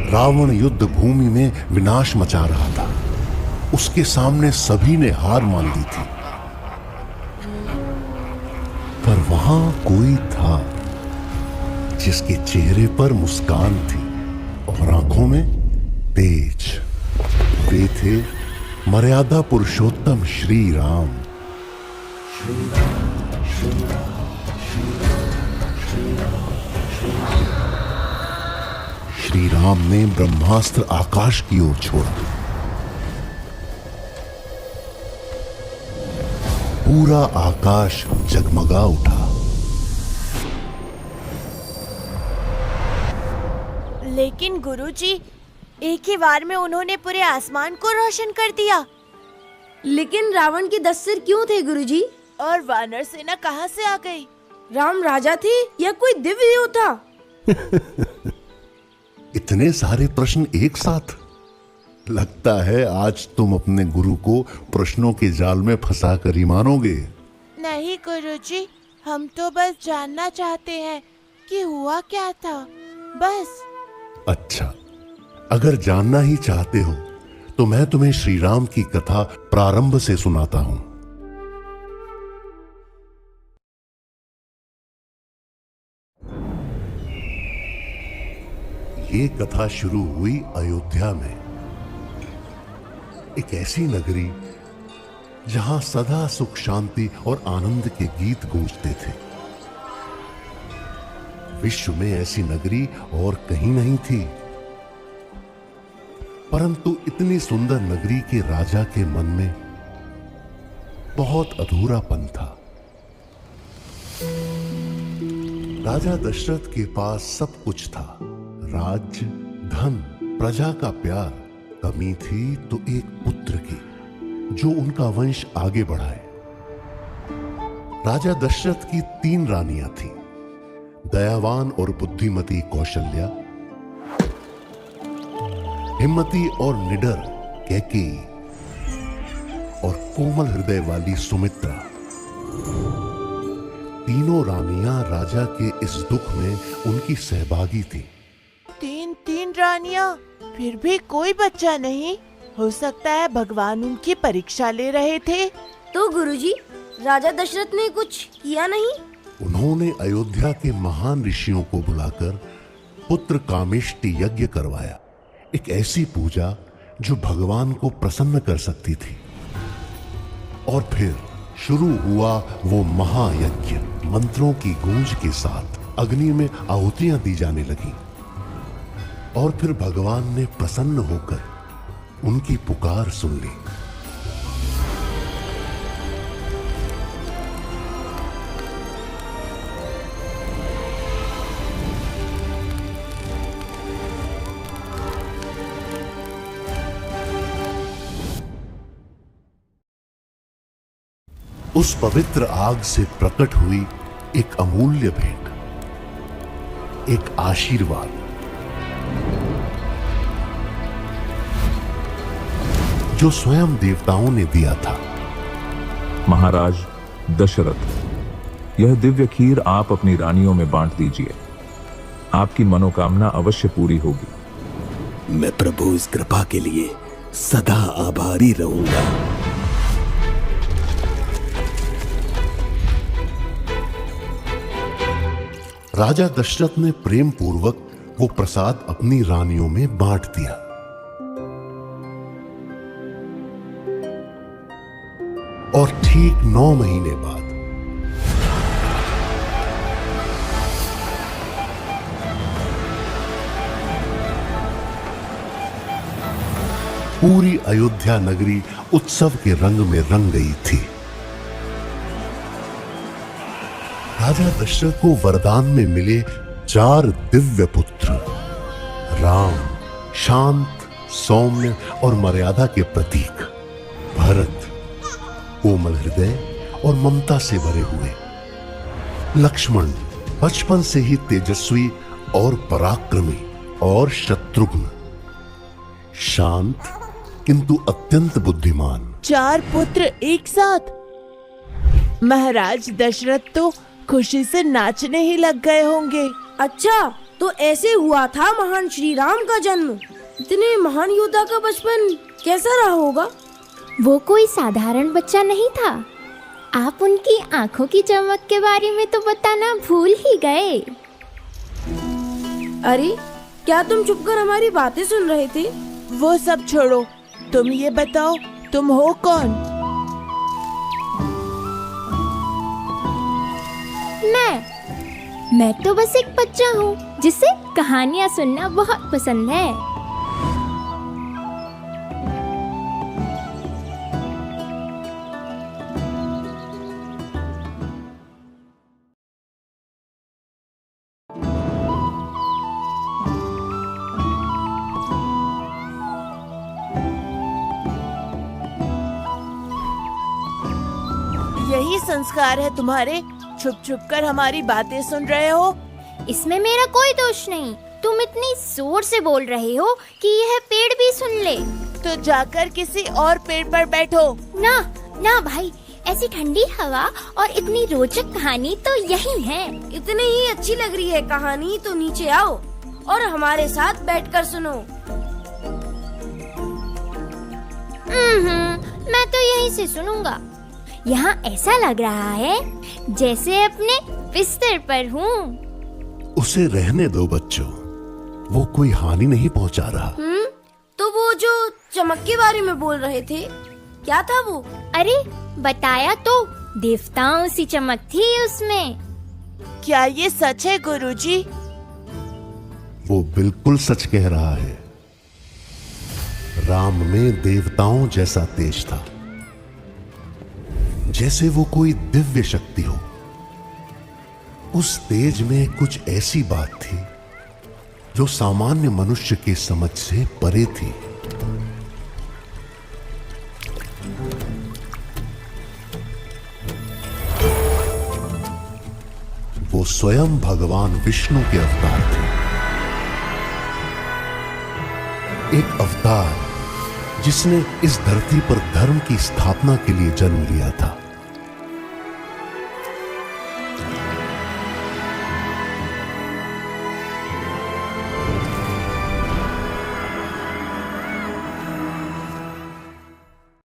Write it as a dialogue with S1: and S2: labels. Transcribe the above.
S1: रावण युद्ध भूमि में विनाश मचा रहा था। उसके सामने सभी ने हार मान ली थी, पर वहां कोई था जिसके चेहरे पर मुस्कान थी और आंखों में तेज। वे थे मर्यादा पुरुषोत्तम श्री राम। श्री राम ने ब्रह्मास्त्र आकाश की ओर छोड़ा। पूरा आकाश जगमगा उठा।
S2: लेकिन गुरुजी, एक ही बार में उन्होंने पूरे आसमान को रोशन कर दिया।
S3: लेकिन रावण के 10 सिर क्यों थे गुरुजी?
S2: और वानर सेना कहाँ से आ गई?
S3: राम राजा थे या कोई दिव्य योद्धा?
S1: इतने सारे प्रश्न एक साथ। लगता है आज तुम अपने गुरु को प्रश्नों के जाल में फंसा कर ही मानोगे।
S2: नहीं गुरुजी, हम तो बस जानना चाहते हैं कि हुआ क्या था, बस।
S1: अच्छा, अगर जानना ही चाहते हो तो मैं तुम्हें श्री राम की कथा प्रारंभ से सुनाता हूं। ये कथा शुरू हुई अयोध्या में, एक ऐसी नगरी जहां सदा सुख शांति और आनंद के गीत गूंजते थे। विश्व में ऐसी नगरी और कहीं नहीं थी। परंतु इतनी सुंदर नगरी के राजा के मन में बहुत अधूरापन था। राजा दशरथ के पास सब कुछ था, राज्य, धन, प्रजा का प्यार। कमी थी तो एक पुत्र की, जो उनका वंश आगे बढ़ाए। राजा दशरथ की 3 रानियां थीं, दयावान और बुद्धिमती कौशल्या, हिम्मती और निडर कैकेयी और कोमल हृदय वाली सुमित्रा। तीनों रानियां राजा के इस दुख में उनकी सहभागी थी।
S2: 3 रानियां, फिर भी कोई बच्चा नहीं। हो सकता है भगवान उनकी परीक्षा ले रहे थे।
S3: तो गुरुजी, राजा दशरथ ने कुछ किया नहीं?
S1: उन्होंने अयोध्या के महान ऋषियों को बुलाकर पुत्र कामेष्टि यज्ञ करवाया, एक ऐसी पूजा जो भगवान को प्रसन्न कर सकती थी। और फिर शुरू हुआ वो महायज्ञ। मंत्रों की गूंज के साथ अग्नि में आहुतियां दी जाने लगी और फिर भगवान ने प्रसन्न होकर उनकी पुकार सुन ली। उस पवित्र आग से प्रकट हुई एक अमूल्य भेंट, एक आशीर्वाद, जो स्वयं देवताओं ने दिया था।
S4: महाराज दशरथ, यह दिव्य खीर आप अपनी रानियों में बांट दीजिए। आपकी मनोकामना अवश्य पूरी होगी।
S5: मैं प्रभु इस कृपा के लिए सदा आभारी रहूंगा।
S1: राजा दशरथ ने प्रेम पूर्वक वो प्रसाद अपनी रानियों में बांट दिया। और ठीक 9 महीने बाद पूरी अयोध्या नगरी उत्सव के रंग में रंग गई थी। राजा दशरथ को वरदान में मिले 4 दिव्य पुत्र, राम, शांत, सौम्य और मर्यादा के प्रतीक, भरत, कोमल हृदय और ममता से भरे हुए, लक्ष्मण, बचपन से ही तेजस्वी और पराक्रमी, और शत्रुघ्न, शांत किंतु अत्यंत बुद्धिमान।
S2: 4 पुत्र एक साथ। महाराज दशरथ तो खुशी से नाचने ही लग गए होंगे।
S3: अच्छा, तो ऐसे हुआ था महान श्री राम का जन्म। इतने महान योद्धा का बचपन कैसा रहा होगा?
S6: वो कोई साधारण बच्चा नहीं था। आप उनकी आंखों की चमक के बारे में तो बताना भूल ही गए।
S3: अरे, क्या तुम चुपकर हमारी बातें सुन रहे थे?
S2: वो सब छोड़ो, तुम ये बताओ, तुम हो कौन?
S6: मैं तो बस एक बच्चा हूँ जिसे कहानियाँ सुनना बहुत पसंद है।
S2: यही संस्कार है तुम्हारे? छुप छुप कर हमारी बातें सुन रहे हो?
S6: इसमें मेरा कोई दोष नहीं। तुम इतनी जोर से बोल रहे हो कि यह पेड़ भी सुन ले।
S2: तो जाकर किसी और पेड़ पर बैठो।
S6: ना ना भाई, ऐसी ठंडी हवा और इतनी रोचक कहानी तो यही है।
S3: इतनी ही अच्छी लग रही है कहानी तो नीचे आओ और हमारे साथ बैठकर सुनो।
S6: मैं तो यहीं से सुनूंगा। यहाँ ऐसा लग रहा है जैसे अपने बिस्तर पर हूँ।
S1: उसे रहने दो बच्चों, वो कोई हानि नहीं पहुंचा रहा।
S3: तो वो जो चमक के बारे में बोल रहे थे, क्या था वो?
S6: अरे बताया तो, देवताओं सी चमक थी उसमें।
S2: क्या ये सच है गुरुजी?
S1: वो बिल्कुल सच कह रहा है। राम में देवताओं जैसा तेज था, जैसे वो कोई दिव्य शक्ति हो। उस तेज में कुछ ऐसी बात थी जो सामान्य मनुष्य की समझ से परे थी। वो स्वयं भगवान विष्णु के अवतार थे। एक अवतार जिसने इस धरती पर धर्म की स्थापना के लिए जन्म लिया था।